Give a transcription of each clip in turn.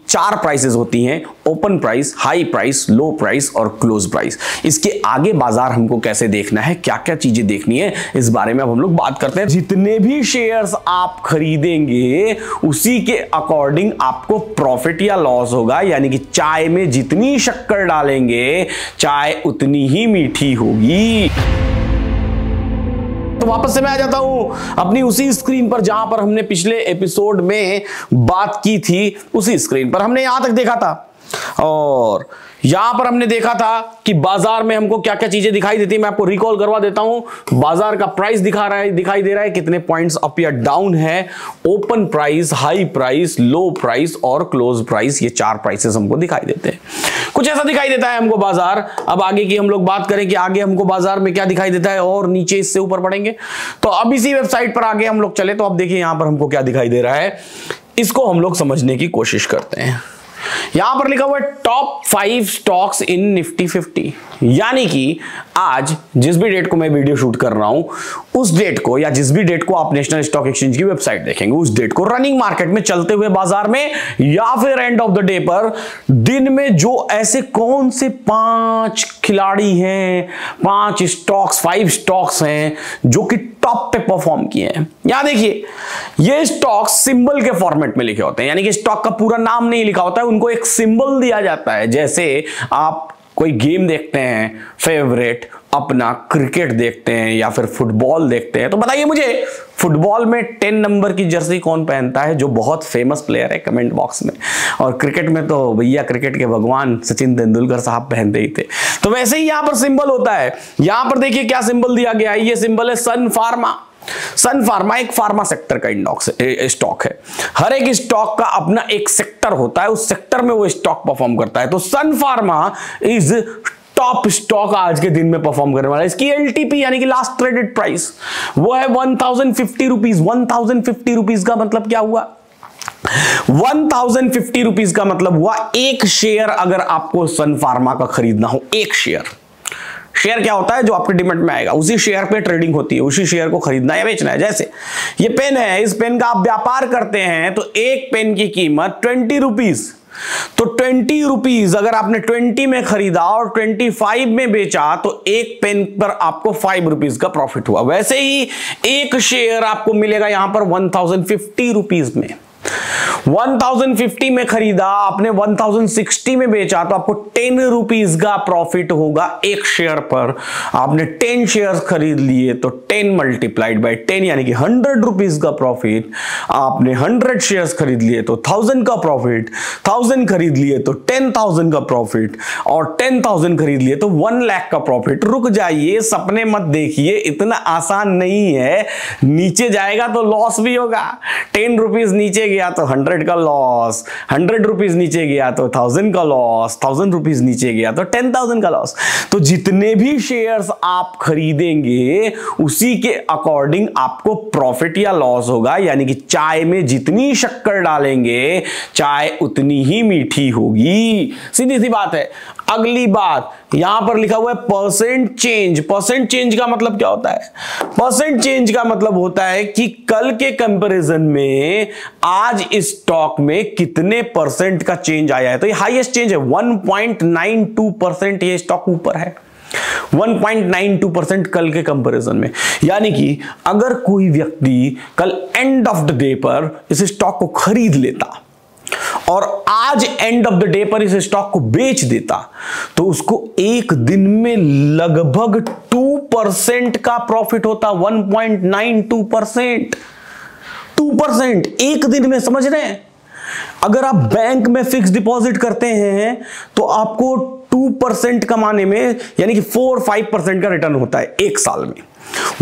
चार प्राइसेस होती हैं, ओपन प्राइस, हाई प्राइस, लो प्राइस और क्लोज प्राइस। इसके आगे बाजार हमको कैसे देखना है, क्या क्या चीजें देखनी है, इस बारे में अब हम लोग बात करते हैं। जितने भी शेयर्स आप खरीदेंगे उसी के अकॉर्डिंग आपको प्रॉफिट या लॉस होगा, यानी कि चाय में जितनी शक्कर डालेंगे चाय उतनी ही मीठी होगी। तो वापस से मैं आ जाता हूं अपनी उसी स्क्रीन पर जहां पर हमने पिछले एपिसोड में बात की थी। उसी स्क्रीन पर हमने यहां तक देखा था और यहां पर हमने देखा था कि बाजार में हमको क्या क्या चीजें दिखाई देती है। मैं आपको रिकॉल करवा देता हूं। बाजार का प्राइस दिखाई दे रहा है, कितने पॉइंट्स अप या डाउन है, ओपन प्राइस, हाई प्राइस, लो प्राइस और क्लोज प्राइस, ये चार प्राइसेस हमको दिखाई देते हैं। कुछ ऐसा दिखाई देता है हमको बाजार। अब आगे की हम लोग बात करें कि आगे हमको बाजार में क्या दिखाई देता है और नीचे इससे ऊपर बढ़ेंगे। तो अब इसी वेबसाइट पर आगे हम लोग चले तो अब देखिए यहां पर हमको क्या दिखाई दे रहा है, इसको हम लोग समझने की कोशिश करते हैं। यहां पर लिखा हुआ है टॉप 5 स्टॉक्स इन निफ्टी 50, यानी कि आज जिस भी डेट को मैं वीडियो शूट कर रहा हूं उस डेट को, या जिस भी डेट को आप नेशनल स्टॉक एक्सचेंज की वेबसाइट देखेंगे उस डेट को रनिंग मार्केट में चलते हुए बाजार में या फिर एंड ऑफ द डे पर दिन में जो ऐसे कौन से 5 खिलाड़ी हैं, 5 स्टॉक्स हैं जो कि टॉप पे परफॉर्म किए हैं। यहां देखिए ये स्टॉक सिंबल के फॉर्मेट में लिखे होते हैं, यानी कि स्टॉक का पूरा नाम नहीं लिखा होता है, उनको एक सिंबल दिया जाता है। जैसे आप कोई गेम देखते हैं फेवरेट, अपना क्रिकेट देखते हैं या फिर फुटबॉल देखते हैं, तो बताइए मुझे फुटबॉल में 10 नंबर की जर्सी कौन पहनता है, जो बहुत फेमस प्लेयर है, कमेंट बॉक्स में। और क्रिकेट में तो भैया क्रिकेट के भगवान सचिन तेंदुलकर साहब पहनते ही थे। तो वैसे ही यहां पर सिंबल होता है। यहां पर देखिए क्या सिंबल दिया गया है, ये सिंबल है सन फार्मा। सन फार्मा एक फार्मा सेक्टर का स्टॉक है। हर एक स्टॉक का अपना एक सेक्टर होता है, उस सेक्टर में वो स्टॉक परफॉर्म करता है। तो सन फार्मा इज टॉप स्टॉक आज के दिन में परफॉर्म करने वाला है। इसकी एलटीपी यानी कि लास्ट ट्रेडेड प्राइस वो है 1050 रुपीज। 1050 रुपीज का मतलब क्या हुआ? 1050 रुपीज का मतलब हुआ एक शेयर अगर आपको सन फार्मा का खरीदना हो, एक शेयर क्या होता है जो आपके डिमेट में आएगा, उसी शेयर पे ट्रेडिंग होती है, उसी शेयर को खरीदना या बेचना है। जैसे ये पेन है, इस पेन का आप व्यापार करते हैं तो एक पेन की कीमत 20 रुपीज। तो 20 रुपीज अगर आपने 20 में खरीदा और 25 में बेचा तो एक पेन पर आपको 5 रुपीज का प्रॉफिट हुआ। वैसे ही एक शेयर आपको मिलेगा यहां पर 1050 रुपीज में। 1050 में खरीदा, आपने 1060 में बेचा तो आपको 10 रुपीज का प्रॉफिट होगा एक शेयर पर। आपने 10 शेयर्स खरीद लिए तो 10 मल्टीप्लाइड बाय 10 यानी कि 100 रुपीज का प्रॉफिट। आपने 100 शेयर्स खरीद लिए तो 1000 का प्रॉफिट, 1000 खरीद लिए तो 10,000 का प्रॉफिट और 10,000 खरीद लिए तो 1 लाख का प्रॉफिट। रुक जाइए, सपने मत देखिए, इतना आसान नहीं है। नीचे जाएगा तो लॉस भी होगा। 10 रुपीज नीचे गया तो 100 का लॉस, 100 रुपीज नीचे गया तो 1000 का लॉस, 1000 रुपीज नीचे गया तो 10,000 का लॉस। तो जितने भी शेयर्स आप खरीदेंगे उसी के अकॉर्डिंग आपको प्रॉफिट या लॉस होगा, यानी कि चाय में जितनी शक्कर डालेंगे चाय उतनी ही मीठी होगी। सीधी सी बात है। अगली बात यहां पर लिखा हुआ है परसेंट चेंज। परसेंट चेंज का मतलब क्या होता है? परसेंट चेंज का मतलब होता है कि कल के कंपैरिजन में आज इस स्टॉक में कितने परसेंट का चेंज आया है। तो ये हाईएस्ट चेंज है, 1.92% ये स्टॉक ऊपर है। 1.92% कल के कंपैरिजन में। यानी कि अगर कोई व्यक्ति कल एंड ऑफ द डे पर इस स्टॉक को खरीद लेता और आज एंड ऑफ द डे पर इस स्टॉक को बेच देता तो उसको एक दिन में लगभग 2% का प्रॉफिट होता। 1.92%, 2% एक दिन में, समझ रहे हैं? अगर आप बैंक में फिक्स डिपॉजिट करते हैं तो आपको 2% कमाने में यानी कि 4-5% का रिटर्न होता है एक साल में।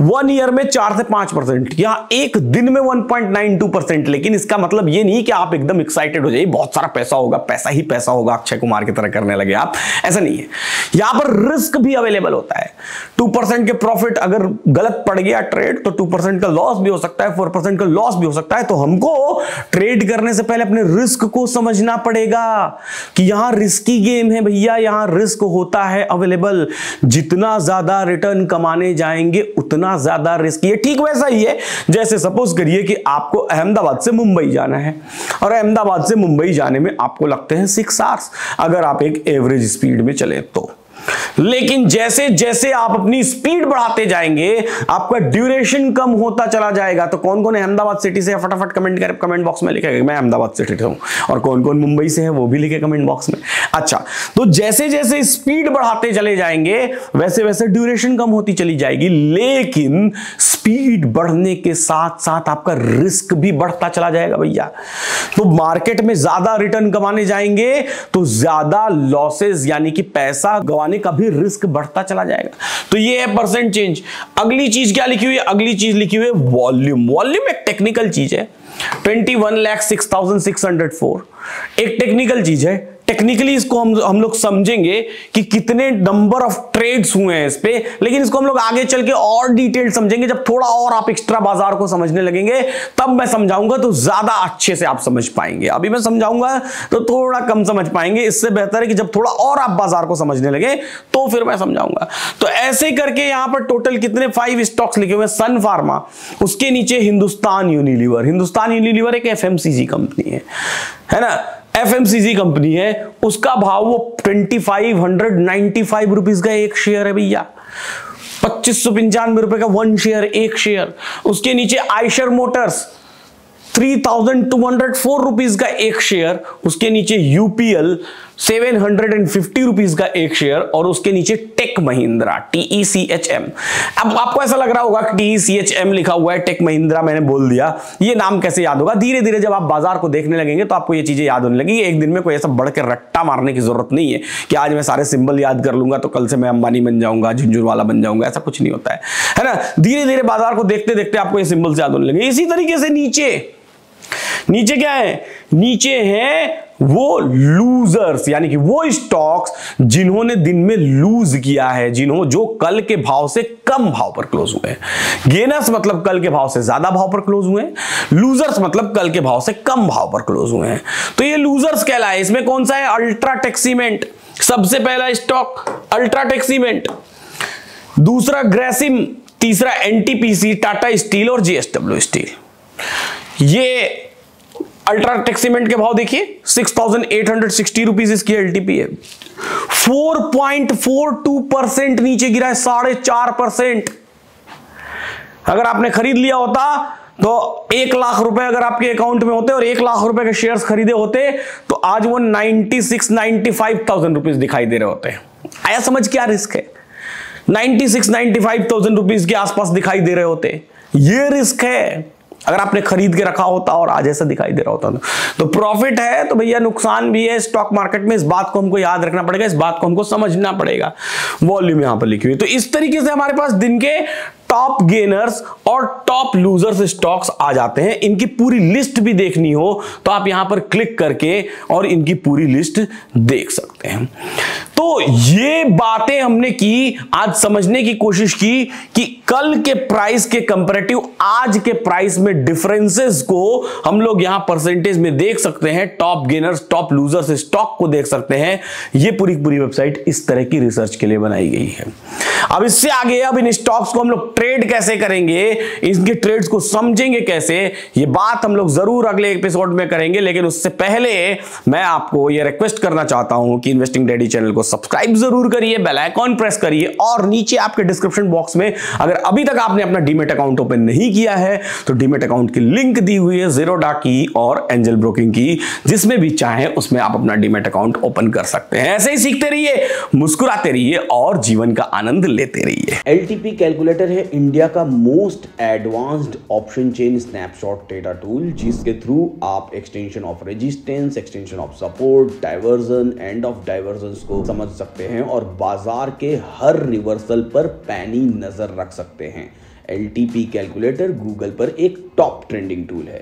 1 ईयर में 4 से 5%, या एक दिन में 1.92%। लेकिन इसका मतलब ये नहीं कि आप एकदम एक्साइटेड हो जाइए, बहुत सारा पैसा होगा, पैसा ही पैसा होगा, अक्षय कुमार की तरह करने लगे आप, ऐसा नहीं है। यहां पर रिस्क भी अवेलेबल होता है। 2% के प्रॉफिट अगर गलत पड़ गया ट्रेड तो 2% का लॉस भी हो सकता है, 4% का लॉस भी हो सकता है। तो हमको ट्रेड करने से पहले अपने रिस्क को समझना पड़ेगा कि यहां रिस्की गेम है भैया, यहां रिस्क होता है अवेलेबल। जितना ज्यादा रिटर्न कमाने जाएंगे उतना ज्यादा रिस्क। ये ठीक वैसा ही है जैसे सपोज करिए कि आपको अहमदाबाद से मुंबई जाना है और अहमदाबाद से मुंबई जाने में आपको लगते हैं 6 आवर्स अगर आप एक एवरेज स्पीड में चले तो। लेकिन जैसे जैसे आप अपनी स्पीड बढ़ाते जाएंगे आपका ड्यूरेशन कम होता चला जाएगा। तो कौन कौन अहमदाबाद सिटी से फटाफट कमेंट बॉक्स में लिखेगा मैं अहमदाबाद सिटी से हूं, और कौन कौन मुंबई से है वो भी लिखे कमेंट बॉक्स में। अच्छा, तो जैसे जैसे स्पीड बढ़ाते चले जाएंगे वैसे वैसे ड्यूरेशन कम होती चली जाएगी, लेकिन स्पीड बढ़ने के साथ साथ आपका रिस्क भी बढ़ता चला जाएगा भैया। तो मार्केट में ज्यादा रिटर्न कमाने जाएंगे तो ज्यादा लॉसेस यानी कि पैसा गंवाने का भी रिस्क बढ़ता चला जाएगा। तो ये है परसेंट चेंज। अगली चीज क्या लिखी हुई है? अगली चीज लिखी हुई है वॉल्यूम। वॉल्यूम एक टेक्निकल चीज है। 21,06,604 एक टेक्निकल चीज है। टेक्निकली इसको हम लोग समझेंगे कि कितने नंबर ऑफ ट्रेड्स हुए हैं इस पे, लेकिन इसको हम लोग आगे चल के और डिटेल समझेंगे। जब थोड़ा और आप एक्स्ट्रा बाजार को समझने लगेंगे तब मैं समझाऊंगा तो ज्यादा अच्छे से आप समझ पाएंगे। अभी मैं समझाऊंगा तो थोड़ा कम समझ पाएंगे। इससे बेहतर है कि जब थोड़ा और आप बाजार को समझने लगे तो फिर मैं समझाऊंगा। तो ऐसे करके यहां पर टोटल कितने 5 स्टॉक्स लिखे हुए हैं। सन फार्मा, उसके नीचे हिंदुस्तान यूनिलीवर। हिंदुस्तान यूनिलीवर एक FMCG कंपनी है ना, FMCG कंपनी है। उसका भाव वो 2595 रुपीज का एक शेयर है भैया। 2595 रुपए का 1 शेयर, एक शेयर। उसके नीचे आयशर मोटर्स 3204 रुपीज का एक शेयर। उसके नीचे UPL 750 रुपीज का एक शेयर। और उसके नीचे टेक महिंद्रा TECHM। अब आपको ऐसा लग रहा होगा कि TECHM लिखा हुआ है, टेक महिंद्रा मैंने बोल दिया, ये नाम कैसे याद होगा? धीरे धीरे जब आप बाजार को देखने लगेंगे तो आपको ये चीजें याद होने लगेंगी। एक दिन में कोई ऐसा बढ़ के रट्टा मारने की जरूरत नहीं है कि आज मैं सारे सिंबल याद कर लूंगा तो कल से मैं अंबानी बन जाऊंगा, झुंझुनवाला बन जाऊंगा। ऐसा कुछ नहीं होता है ना। धीरे धीरे बाजार को देखते देखते आपको ये सिंबल याद होने लगेंगे। इसी तरीके से नीचे क्या है? नीचे है वो लूजर्स, यानी कि वो स्टॉक्स जिन्होंने दिन में लूज किया है, जो कल के भाव से कम भाव पर क्लोज हुए हैं। गेनर्स मतलब कल के भाव से ज्यादा भाव पर क्लोज हुए हैं, लूजर्स मतलब कल के भाव से कम भाव पर क्लोज हुए हैं। तो ये लूजर्स कहलाए। इसमें कौन सा है? अल्ट्राटेक सीमेंट, सबसे पहला स्टॉक अल्ट्राटेक सीमेंट, दूसरा ग्रेसिम, तीसरा NTPC, टाटा स्टील और JSW स्टील। ये अल्ट्राटेक सीमेंट के भाव देखिए 6,860 रुपीज इसकी LTP है। 4.42% नीचे गिरा है, 4.5%। अगर आपने खरीद लिया होता तो 1 लाख रुपए अगर आपके अकाउंट में होते और 1 लाख रुपए के शेयर्स खरीदे होते तो आज वो 96,95,000 रुपीज दिखाई दे रहे होते। आया समझ? क्या रिस्क है? 96,95,000 रुपीज के आसपास दिखाई दे रहे होते। ये रिस्क है। अगर आपने खरीद के रखा होता और आज ऐसा दिखाई दे रहा होता तो प्रॉफिट है तो भैया नुकसान भी है स्टॉक मार्केट में। इस बात को हमको याद रखना पड़ेगा, इस बात को हमको समझना पड़ेगा। वॉल्यूम यहां पर लिखी हुई। तो इस तरीके से हमारे पास दिन के टॉप गेनर्स और टॉप लूजर्स स्टॉक्स आ जाते हैं। इनकी पूरी लिस्ट भी देखनी हो तो आप यहां पर क्लिक करके और इनकी पूरी लिस्ट देख सकते हैं। तो ये बातें हमने की, आज समझने की कोशिश की कि कल के प्राइस के कंपैरेटिव आज के प्राइस में डिफरेंसेस को हम लोग यहां परसेंटेज में देख सकते हैं। Top gainers, top losers stock को देख सकते हैं। ये पूरी वेबसाइट इस तरह की रिसर्च के लिए बनाई गई है। अब इससे आगे अब इन स्टॉक्स को हम लोग ट्रेड कैसे करेंगे, इनके ट्रेड्स को समझेंगे कैसे, ये बात हम लोग जरूर अगले एपिसोड में करेंगे। लेकिन उससे पहले मैं आपको ये रिक्वेस्ट करना चाहता हूं कि इन्वेस्टिंग डैडी चैनल को सब्सक्राइब जरूर करिए, बेल आइकॉन प्रेस करिए और नीचे आपके डिस्क्रिप्शन बॉक्स में अगर अभी तक आपने अपना डीमेट अकाउंट ओपन नहीं किया है तो डीमेट अकाउंट की लिंक दी हुई है ज़ीरोधा की और एंजल ब्रोकिंग की, जिसमें भी चाहे उसमें आप अपना डीमेट अकाउंट ओपन कर सकते हैं। ऐसे ही सीखते रहिए, मुस्कुराते रहिए और जीवन का आनंद लेते रहिए। LTP कैलकुलेटर है इंडिया का most advanced option chain snapshot data tool, जिसके थ्रू आप extension of resistance, extension of support, diversion, end of diversion को समझ सकते हैं और बाजार के हर रिवर्सल पर पैनी नजर रख सकते हैं। LTP कैलकुलेटर गूगल पर एक टॉप ट्रेंडिंग टूल है।